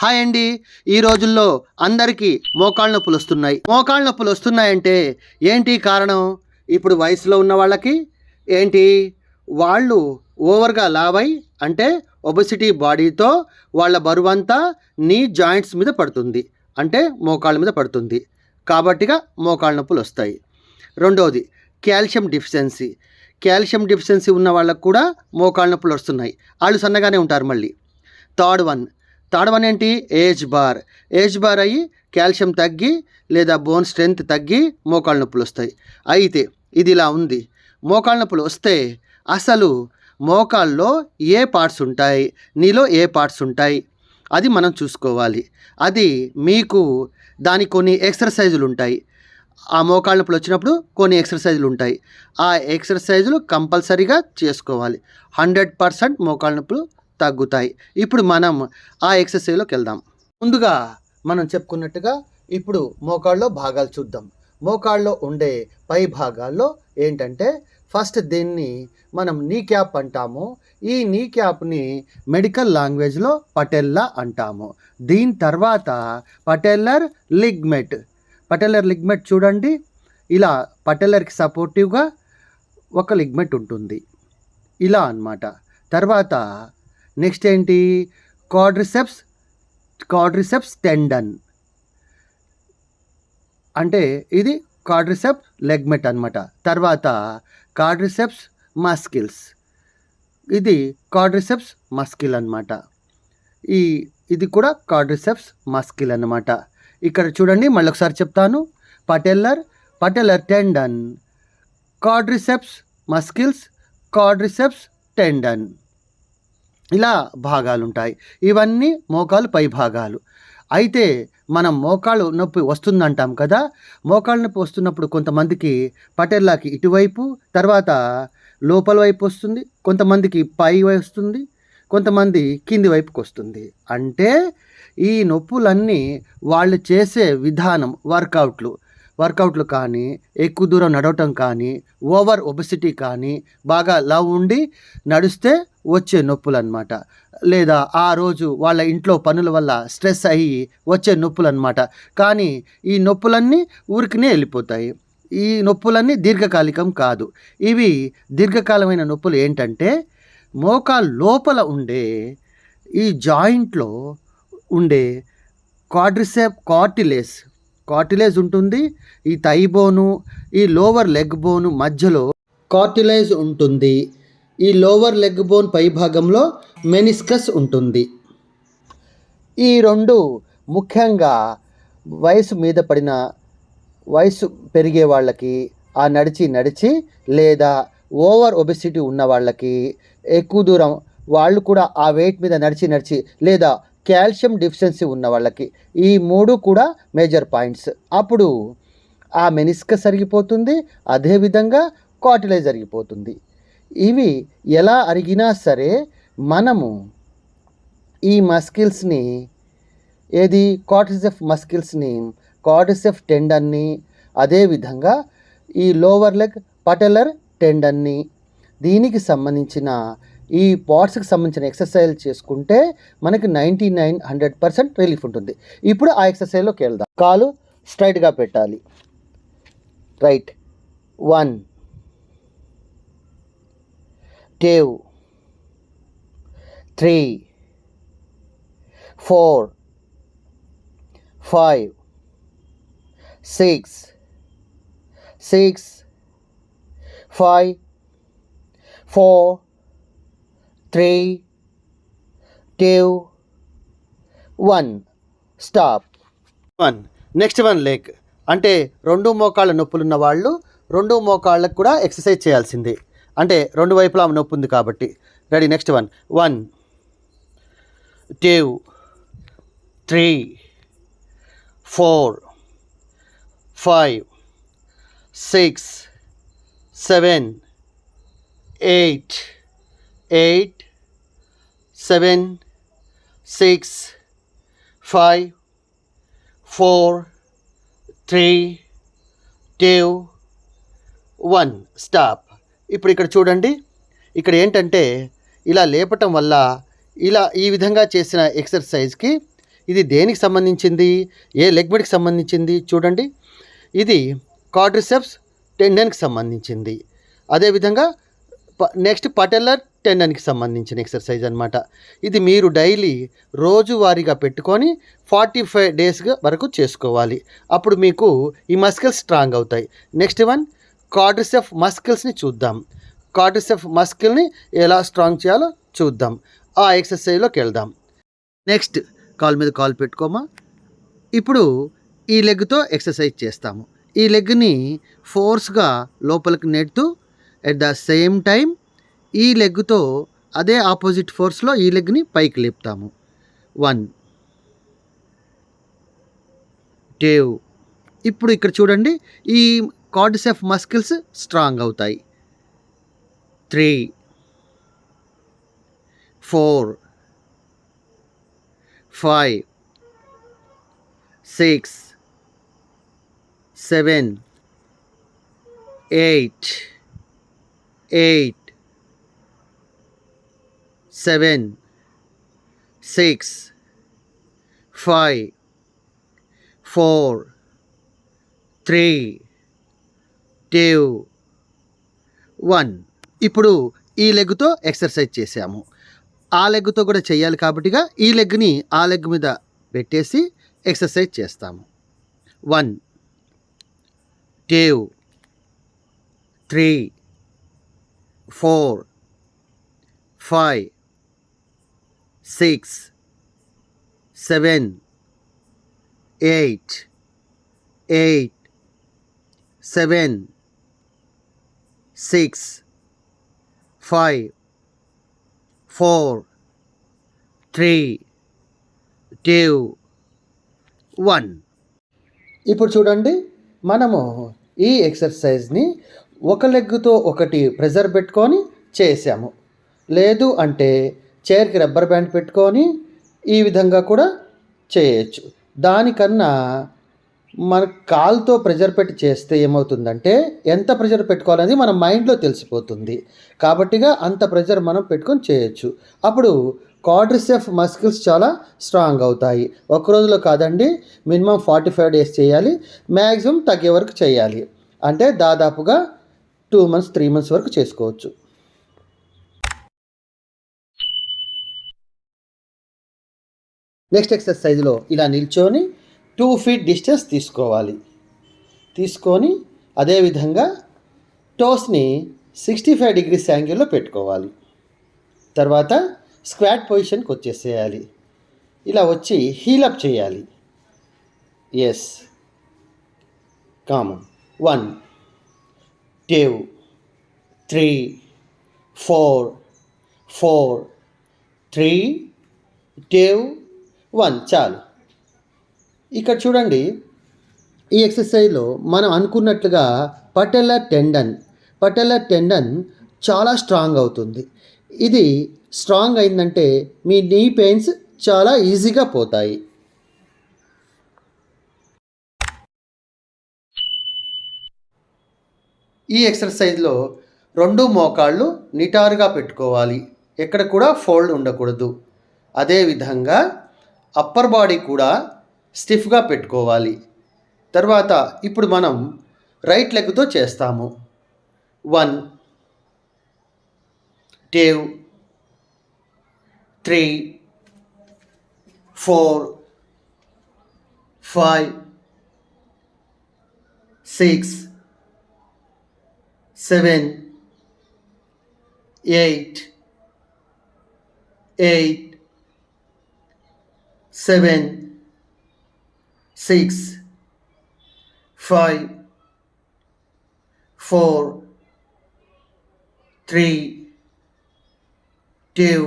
Hi అండి. ఈ రోజుల్లో అందరికీ మోకాళ్ళ నొప్పులు వస్తున్నాయి. మోకాళ్ళ నొప్పులు వస్తున్నాయంటే ఏంటి కారణం? ఇప్పుడు వయసులో ఉన్న వాళ్ళకి ఏంటి, వాళ్ళు ఓవర్గా లావై అంటే ఒబెసిటీ బాడీతో వాళ్ళ బరువంతా నీ జాయింట్స్ మీద పడుతుంది, అంటే మోకాళ్ళ మీద పడుతుంది. కాబట్టిగా మోకాళ్ళ నొప్పులు వస్తాయి. రెండవది కాల్షియం డిఫిషియన్సీ ఉన్న వాళ్ళకు కూడా మోకాళ్ళ నొప్పులు వస్తున్నాయి. వాళ్ళు సన్నగానే ఉంటారు. మళ్ళీ థర్డ్ వన్ ఏంటి, ఏజ్ బార్ అయ్యి కాల్షియం తగ్గి లేదా బోన్ స్ట్రెంగ్త్ తగ్గి మోకాళ్ళ నొప్పులు వస్తాయి. అయితే ఇది ఇలా ఉంది. మోకాళ్ళ నొప్పులు వస్తే అసలు మోకాల్లో ఏ పార్ట్స్ ఉంటాయి, నీలో ఏ పార్ట్స్ ఉంటాయి, అది మనం చూసుకోవాలి. అది మీకు దానికి కొన్ని ఎక్సర్సైజులు ఉంటాయి. ఆ మోకాళ్ళ నొప్పులు వచ్చినప్పుడు కొన్ని ఎక్సర్సైజులు ఉంటాయి. ఆ ఎక్సర్సైజులు కంపల్సరీగా చేసుకోవాలి. 100% మోకాళ్ళ నొప్పులు తగ్గుతాయి. ఇప్పుడు మనం ఆ ఎక్సర్సైజ్లోకి వెళ్దాం. ముందుగా మనం చెప్పుకున్నట్టుగా ఇప్పుడు మోకాళ్ళలో భాగాలు చూద్దాం. మోకాళ్ళలో ఉండే పై భాగాల్లో ఏంటంటే, ఫస్ట్ దీన్ని మనం నీ క్యాప్ అంటాము. ఈ నీ క్యాప్ని మెడికల్ లాంగ్వేజ్లో పటెల్లా అంటాము. దీని తర్వాత పటెల్లర్ లిగ్మెంట్ చూడండి. ఇలా పటెల్లర్కి సపోర్టివ్గా ఒక లిగ్మెంట్ ఉంటుంది, ఇలా అన్నమాట. తర్వాత నెక్స్ట్ ఏంటి, క్వాడ్రిసెప్స్ టెండన్, అంటే ఇది క్వాడ్రిసెప్ లెగ్మెంట్ అనమాట. తర్వాత క్వాడ్రిసెప్స్ మస్కిల్స్, ఇది క్వాడ్రిసెప్స్ మస్కిల్ అనమాట. ఇది కూడా క్వాడ్రిసెప్స్ మస్కిల్ అన్నమాట. ఇక్కడ చూడండి, మళ్ళీ ఒకసారి చెప్తాను. పటెల్లర్ టెండన్, క్వాడ్రిసెప్స్ మస్కిల్స్, క్వాడ్రిసెప్స్ టెండన్, ఇలా భాగాలు ఉంటాయి. ఇవన్నీ మోకాలు పై భాగాలు. అయితే మనం మోకాలు నొప్పి వస్తుందంటాం కదా. మోకాళ్ళ నొప్పి వస్తున్నప్పుడు కొంతమందికి పటెల్లాకి ఇటువైపు, తర్వాత లోపల వైపు వస్తుంది, కొంతమందికి పై వస్తుంది, కొంతమంది కింది వైపుకి వస్తుంది. అంటే ఈ నొప్పులన్నీ వాళ్ళు చేసే విధానం, వర్కౌట్లు కానీ, ఎక్కువ దూరం నడవటం కానీ, ఓవర్ ఒబెసిటీ కానీ, బాగా లవ్ ఉండి నడిస్తే వచ్చే నొప్పులు అన్నమాట. లేదా ఆ రోజు వాళ్ళ ఇంట్లో పనుల వల్ల స్ట్రెస్ అయ్యి వచ్చే నొప్పులు అన్నమాట. కానీ ఈ నొప్పులన్నీ ఊరికినే వెళ్ళిపోతాయి. ఈ నొప్పులన్నీ దీర్ఘకాలికం కాదు. ఇవి దీర్ఘకాలమైన నొప్పులు ఏంటంటే, మోకాలు లోపల ఉండే ఈ జాయింట్లో ఉండే కార్టిలేజ్ ఉంటుంది. ఈ థై బోను, ఈ లోవర్ లెగ్ బోను మధ్యలో కార్టిలేజ్ ఉంటుంది. ఈ లోవర్ లెగ్ బోన్ పై భాగంలో మెనిస్కస్ ఉంటుంది. ఈ రెండు ముఖ్యంగా వయసు పెరిగే వాళ్ళకి, ఆ నడిచి లేదా ఓవర్ ఒబెసిటీ ఉన్న వాళ్ళకి, ఎక్కువ దూరం వాళ్ళు కూడా ఆ వెయిట్ మీద నడిచి లేదా కాల్షియం డిఫిషియన్సీ ఉన్న వాళ్ళకి, ఈ మూడు కూడా మేజర్ పాయింట్స్. అప్పుడు ఆ మెనిస్కస్ అరిగిపోతుంది, అదేవిధంగా కార్టిలేజ్ అరిగిపోతుంది. ఇవి ఎలా అరిగినా సరే మనము ఈ మస్కిల్స్ని, క్వాడ్రిసెప్ టెండన్ని, అదేవిధంగా ఈ లోవర్ లెగ్ పటెల్లర్ టెండన్ని, దీనికి సంబంధించిన ఈ పార్ట్స్కి సంబంధించిన ఎక్సర్సైజ్ చేసుకుంటే మనకి 99-100% రిలీఫ్ ఉంటుంది. ఇప్పుడు ఆ ఎక్సర్సైజ్లోకి వెళ్దాం. కాలు స్ట్రైట్గా పెట్టాలి. Right, 1 2 3 4 5 6 5 4 3 2 1 stop. Next one leg, అంటే రెండు మోకాళ్ళ నొప్పులున్న వాళ్ళు రెండు మోకాళ్ళకు కూడా ఎక్సర్సైజ్ చేయాల్సిందే, అంటే రెండు వైపులా నొప్పి ఉంది కాబట్టి. Ready, next 1 2 3 4 5 6 7 8 7 6 5 4 3 2 1 stop. ఇప్పుడు ఇక్కడ చూడండి, ఇక్కడ ఏంటంటే ఇలా లేపటం వల్ల, ఇలా ఈ విధంగా చేసిన ఎక్సర్సైజ్కి ఇది దేనికి సంబంధించింది, ఏ లెగ్మెంట్కి సంబంధించింది చూడండి. ఇది క్వాడ్రిసెప్స్ టెండన్కి సంబంధించింది. అదేవిధంగా నెక్స్ట్ పటెల్లర్ టెండన్కి సంబంధించిన ఎక్సర్సైజ్ అనమాట. ఇది మీరు డైలీ రోజువారీగా పెట్టుకొని 45 డేస్ వరకు చేసుకోవాలి. అప్పుడు మీకు ఈ మస్కిల్స్ స్ట్రాంగ్ అవుతాయి. నెక్స్ట్ వన్ క్వాడ్రిసెప్ మస్కిల్స్ని చూద్దాం. క్వాడ్రిసెప్ మస్కిల్ని ఎలా స్ట్రాంగ్ చేయాలో చూద్దాం. ఆ ఎక్సర్సైజ్లోకి వెళ్దాం. నెక్స్ట్ కాల్ మీద కాల్ పెట్టుకోమా. ఇప్పుడు ఈ లెగ్తో ఎక్సర్సైజ్ చేస్తాము. ఈ లెగ్ని ఫోర్స్గా లోపలికి నెడుతూ ఎట్ ద సేమ్ టైం ఈ లెగ్తో అదే ఆపోజిట్ ఫోర్స్లో ఈ లెగ్ని పైకి లేపుతాము. 1 2. ఇప్పుడు ఇక్కడ చూడండి, ఈ క్వాడ్రిసెప్ మస్కిల్స్ స్ట్రాంగ్ అవుతాయి. 3 4 5 6 7 8 7 6 5 4 3 2 1. ఇప్పుడు ఈ లెగ్తో ఎక్సర్సైజ్ చేసాము. ఆ లెగ్తో కూడా చేయాలి కాబట్టిగా ఈ లెగ్ని ఆ లెగ్ మీద పెట్టేసి ఎక్సర్సైజ్ చేస్తాము. 1 2 3 4 5 6 7 8 7 6 5 4 3 2 1. ఇప్పుడు చూడండి, మనము ఈ ఎక్సర్సైజ్ని ఒక లెగ్తో ఒకటి ప్రెజర్ పెట్టుకొని చేసాము. లేదు అంటే చైర్కి రబ్బర్ బ్యాండ్ పెట్టుకొని ఈ విధంగా కూడా చేయొచ్చు. దానికన్నా మన కాలుతో ప్రెజర్ పెట్టి చేస్తే ఏమవుతుందంటే ఎంత ప్రెజర్ పెట్టుకోవాలనేది మన మైండ్లో తెలిసిపోతుంది. కాబట్టిగా అంత ప్రెజర్ మనం పెట్టుకొని చేయొచ్చు. అప్పుడు క్వాడ్రిసెప్ మస్కిల్స్ చాలా స్ట్రాంగ్ అవుతాయి. ఒక రోజులో కాదండి, మినిమం 45 డేస్ చేయాలి. మ్యాక్సిమం తగ్గే వరకు చేయాలి. అంటే దాదాపుగా 2 months 3 months వరకు చేసుకోవచ్చు. నెక్స్ట్ ఎక్సర్సైజ్లో ఇలా నిల్చొని 2 feet డిస్టెన్స్ తీసుకోవాలి. తీసుకొని అదేవిధంగా టోస్ని 65 degrees యాంగిల్లో పెట్టుకోవాలి. తర్వాత స్క్వాట్ పొజిషన్కి వచ్చేసేయాలి. ఇలా వచ్చి హీలప్ చేయాలి. Yes, come on. 1 2 3 4 3 2 1. చాలు. ఇక్కడ చూడండి, ఈ ఎక్సర్సైజ్లో మనం అనుకున్నట్లుగా పటెల్లర్ టెండన్ చాలా స్ట్రాంగ్ అవుతుంది. ఇది స్ట్రాంగ్ అయిందంటే మీ నీ పెయిన్స్ చాలా ఈజీగా పోతాయి. ఈ ఎక్సర్సైజ్లో 2 మోకాళ్ళు నిటారుగా పెట్టుకోవాలి. ఎక్కడ కూడా ఫోల్డ్ ఉండకూడదు. అదేవిధంగా అప్పర్ బాడీ కూడా స్టిఫ్గా పెట్టుకోవాలి. తర్వాత ఇప్పుడు మనం రైట్ లెగ్తో చేస్తాము. 1 2 3 4 5 6 7 8 7 6 5 4 3 2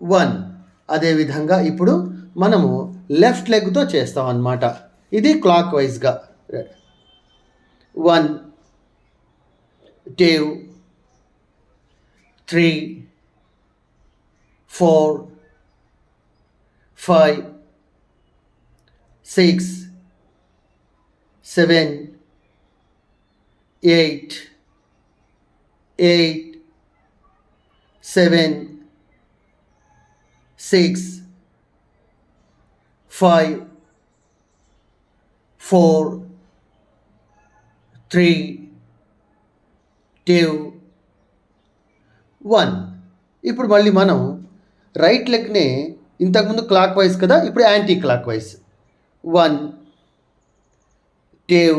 1. అదేవిధంగా ఇప్పుడు మనము లెఫ్ట్ లెగ్తో చేస్తాం అన్నమాట. ఇది క్లాక్ వైజ్గా 1 2 3 4 5 6 7 8 7 6 5 4 3 2 1. ఇప్పుడు మళ్ళీ మనం రైట్ లెగ్ని ఇంతకుముందు క్లాక్ వైజ్ కదా, ఇప్పుడు anti clock wise. 1 2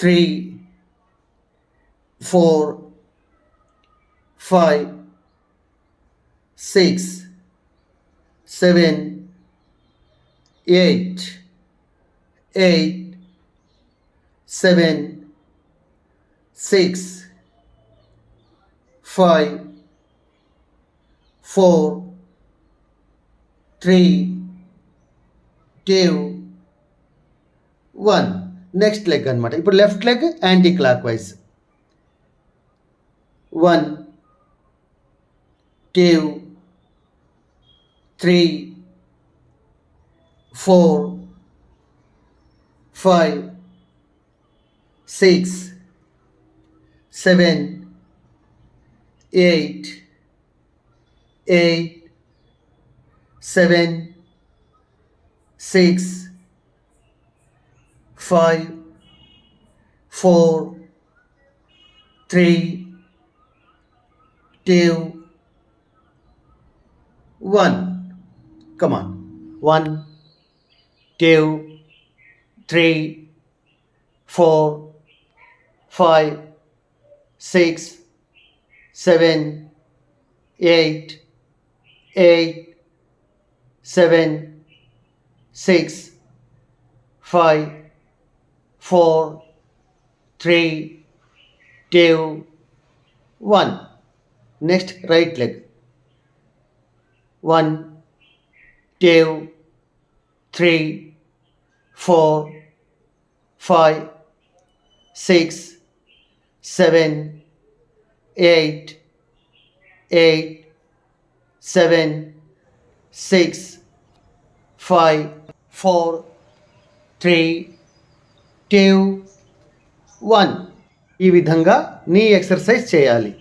3 4 5 6 7 8 8 7 6 5 4 3 2 1. Next leg అనమాట. ఇప్పుడు left leg anti clock wise. 1 2 3 4 5 6 7 8 8 7 6 5 4 3 2 1. Come on. 1 2 3 4 5 6 7 8 8 7 6 5 4 3 2 1. Next right leg. 1 2 3 4 5 6 7 8 8 7 6 5 4 3 2 1. ఈ విధంగా నీ ఎక్సర్సైజ్ చేయాలి.